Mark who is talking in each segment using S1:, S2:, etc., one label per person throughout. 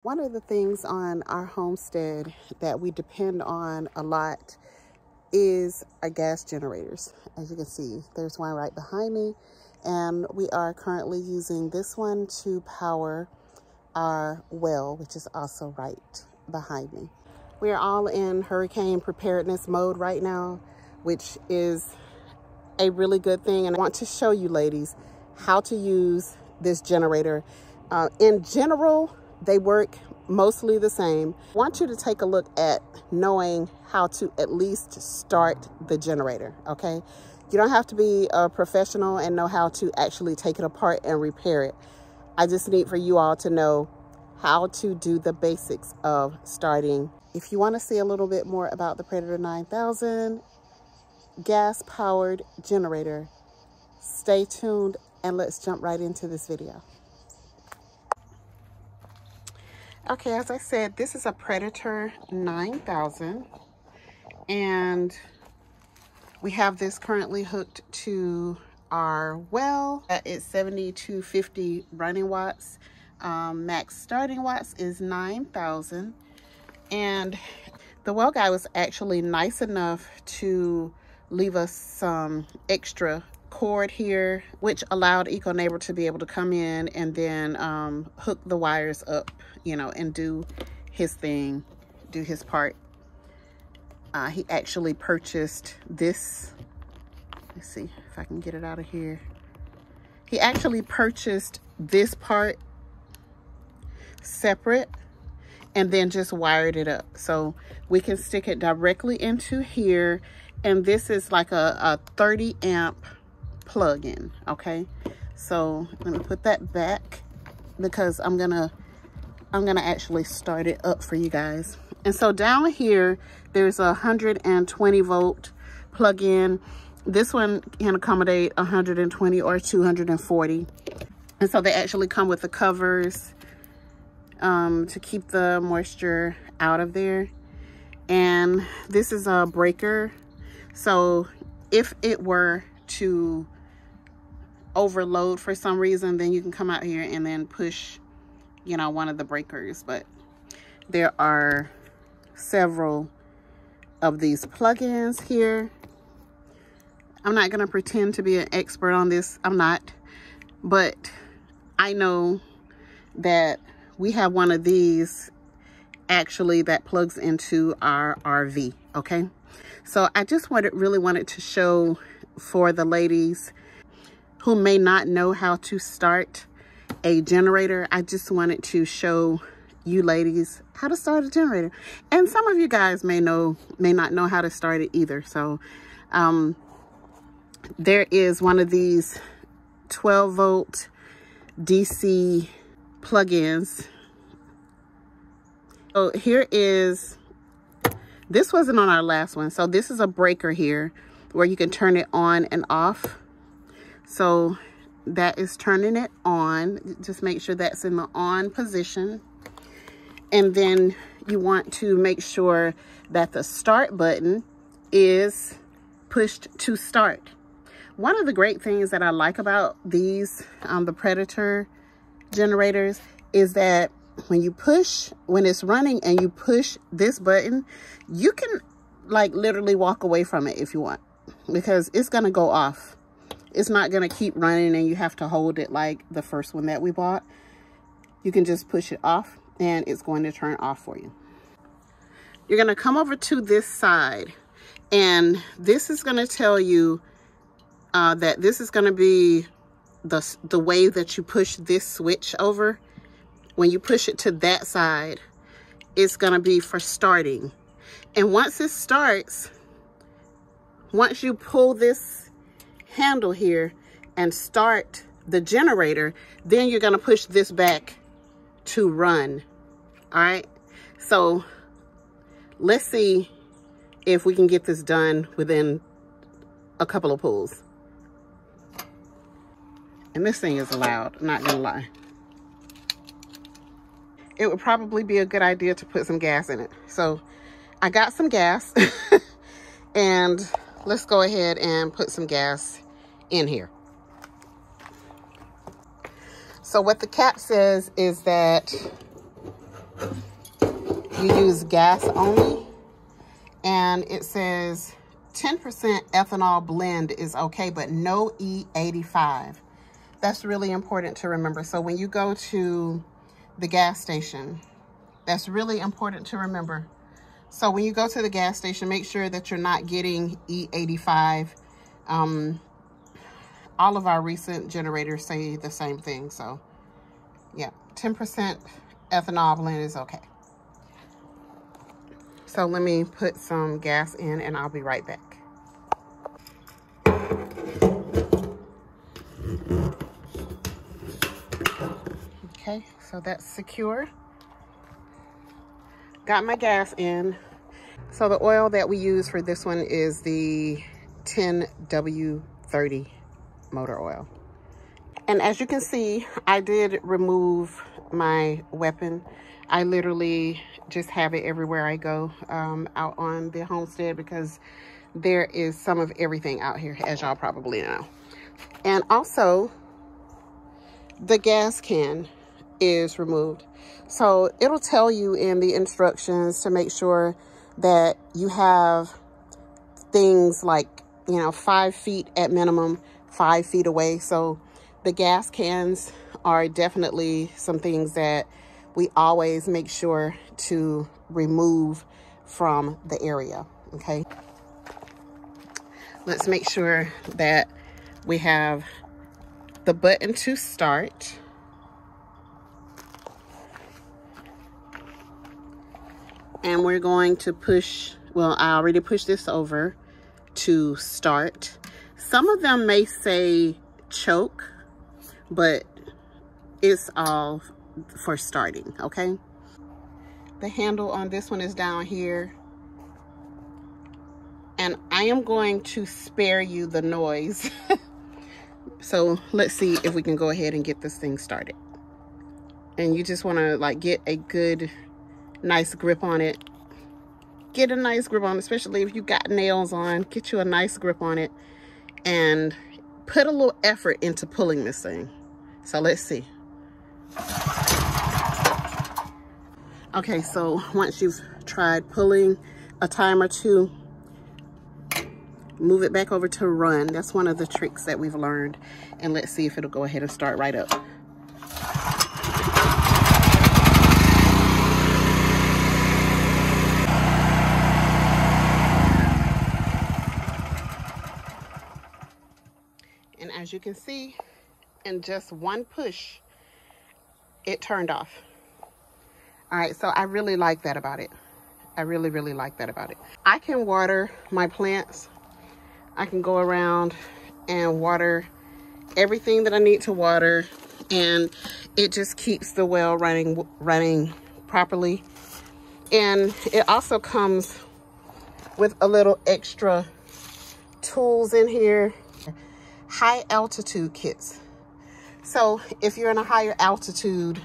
S1: One of the things on our homestead that we depend on a lot is our gas generators. As you can see, there's one right behind me, and we are currently using this one to power our well, which is also right behind me. We are all in hurricane preparedness mode right now, which is a really good thing. And I want to show you ladies how to use this generator. In general, they work mostly the same. I want you to take a look at knowing how to at least start the generator, okay? You don't have to be a professional and know how to actually take it apart and repair it. I just need for you all to know how to do the basics of starting. If you want to see a little bit more about the Predator 9000 gas-powered generator, stay tuned and let's jump right into this video. Okay, as I said, this is a Predator 9000, and we have this currently hooked to our well. It's 7250 running watts. Max starting watts is 9,000. And the well guy was actually nice enough to leave us some extra cord here, which allowed EcoNeighbor to be able to come in and then hook the wires up, you know, and do his thing, do his part. He actually purchased this. Let's see if I can get it out of here. He actually purchased this part separate and then just wired it up so we can stick it directly into here. And this is like a 30 amp plug-in. Okay, so let me put that back because I'm gonna actually start it up for you guys. And so down here there's a 120 volt plug-in. This one can accommodate 120 or 240, and so they actually come with the covers to keep the moisture out of there. And this is a breaker, so if it were to overload for some reason, then you can come out here and then push, you know, one of the breakers. But there are several of these plugins here. I'm not going to pretend to be an expert on this. I'm not, but I know that we have one of these actually that plugs into our RV. Okay, so I just really wanted to show for the ladies who may not know how to start a generator. I just wanted to show you ladies how to start a generator. And some of you guys may not know how to start it either. So there is one of these 12 volt DC plugins. So here is, this wasn't on our last one. So this is a breaker here where you can turn it on and off. So that is turning it on. Just make sure that's in the on position. And then you want to make sure that the start button is pushed to start. One of the great things that I like about these, the Predator generators, is that when it's running and you push this button, you can like literally walk away from it if you want, because it's going to go off. It's not going to keep running and you have to hold it like the first one that we bought. You can just push it off and it's going to turn off for you. You're going to come over to this side, and this is going to tell you that this is going to be the way that you push this switch over. When you push it to that side, it's going to be for starting. And once it starts, once you pull this handle here and start the generator, then you're going to push this back to run. All right, so let's see if we can get this done within a couple of pulls. And this thing is loud, I'm not gonna lie. It would probably be a good idea to put some gas in it. So I got some gas and let's go ahead and put some gas in here. So what the cap says is that you use gas only, and it says 10% ethanol blend is okay, but no E85. That's really important to remember. So when you go to the gas station, that's really important to remember. So when you go to the gas station, make sure that you're not getting E85. All of our recent generators say the same thing. So yeah, 10% ethanol blend is okay. So let me put some gas in and I'll be right back. Okay, so that's secure. Got my gas in. So the oil that we use for this one is the 10W30 motor oil. And as you can see, I did remove my weapon. I literally just have it everywhere I go out on the homestead because there is some of everything out here, as y'all probably know. And also, the gas can is removed. So it'll tell you in the instructions to make sure that you have things like, you know, 5 feet at minimum, 5 feet away. So the gas cans are definitely some things that we always make sure to remove from the area, okay? Let's make sure that we have the button to start. And we're going to push, well, I already pushed this over to start. Some of them may say choke, but it's all for starting, okay? The handle on this one is down here. And I am going to spare you the noise. So let's see if we can go ahead and get this thing started. And you just want to like get a good, nice grip on it. Get a nice grip on it, especially if you got nails on. Get you a nice grip on it and put a little effort into pulling this thing. So let's see. Okay, so once you've tried pulling a time or two, move it back over to run. That's one of the tricks that we've learned. And let's see if it'll go ahead and start right up. And as you can see, in just one push, it turned off. All right, so I really like that about it. I really, really like that about it. I can water my plants. I can go around and water everything that I need to water, and it just keeps the well running properly. And it also comes with a little extra tools in here. High altitude kits. So if you're in a higher altitude,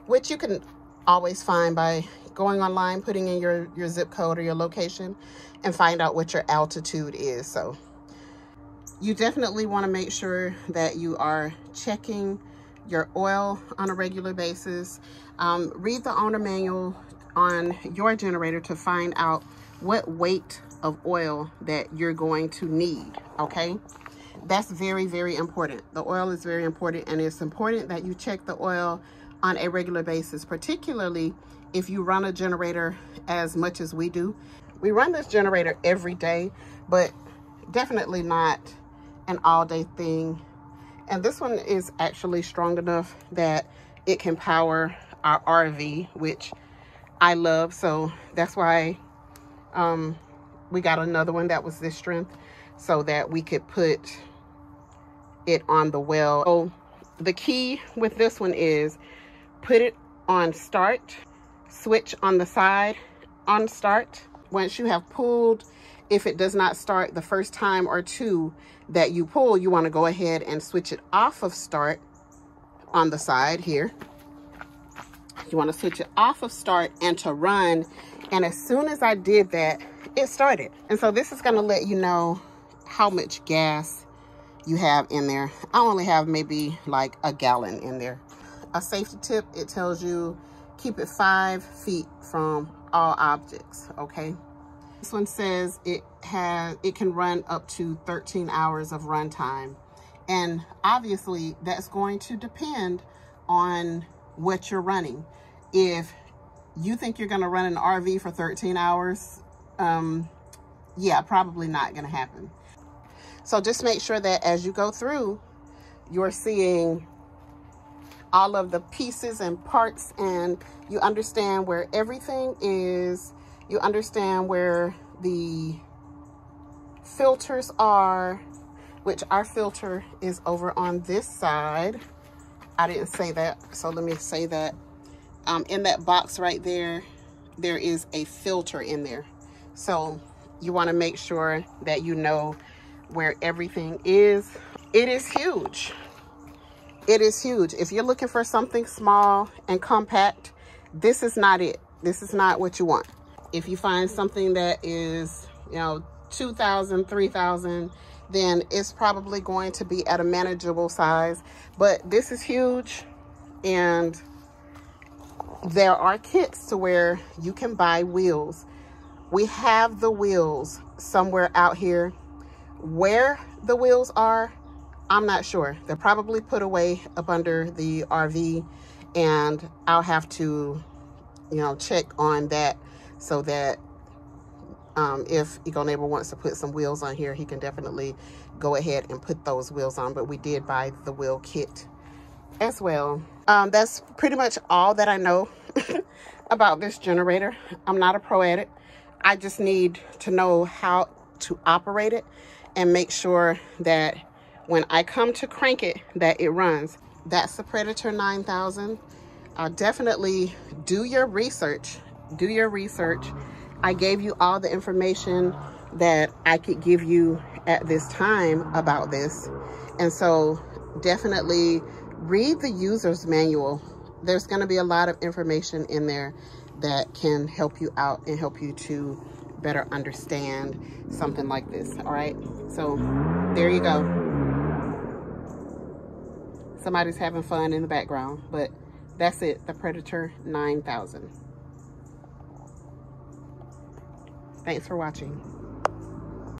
S1: which you can always find by going online, putting in your zip code or your location and find out what your altitude is. So you definitely want to make sure that you are checking your oil on a regular basis. Read the owner manual on your generator to find out what weight of oil that you're going to need, okay? That's very, very important. The oil is very important, and it's important that you check the oil on a regular basis, particularly if you run a generator as much as we do. We run this generator every day, but definitely not an all-day thing. And this one is actually strong enough that it can power our RV, which I love. So that's why we got another one that was this strength so that we could put it on the well. So the key with this one is put it on start, switch on the side on start. Once you have pulled, if it does not start the first time or two that you pull, you want to go ahead and switch it off of start on the side here. You want to switch it off of start and to run. And as soon as I did that, it started. And so this is going to let you know how much gas you have in there. I only have maybe like a gallon in there. A safety tip, it tells you keep it 5 feet from all objects, okay? This one says it can run up to 13 hours of run time. And obviously that's going to depend on what you're running. If you think you're gonna run an RV for 13 hours, yeah, probably not gonna happen. So just make sure that as you go through, you're seeing all of the pieces and parts, and you understand where everything is. You understand where the filters are, which our filter is over on this side. I didn't say that, so let me say that. In that box right there, there is a filter in there. So you want to make sure that you know where everything is. It is huge. It is huge. If you're looking for something small and compact, this is not it. This is not what you want. If you find something that is, you know, 2,000, 3,000, then it's probably going to be at a manageable size. But this is huge, and there are kits to where you can buy wheels. We have the wheels somewhere out here. Where the wheels are, I'm not sure. They're probably put away up under the RV, and I'll have to, you know, check on that so that if Eco Neighbor wants to put some wheels on here, he can definitely go ahead and put those wheels on. But we did buy the wheel kit as well. That's pretty much all that I know about this generator. I'm not a pro at it. I just need to know how to operate it and make sure that when I come to crank it, that it runs. That's the Predator 9000. Definitely do your research. Do your research. I gave you all the information that I could give you at this time about this. And so definitely read the user's manual. There's going to be a lot of information in there that can help you out and help you to better understand something like this. All right. So there you go. Somebody's having fun in the background, but that's it. The Predator 9000. Thanks for watching.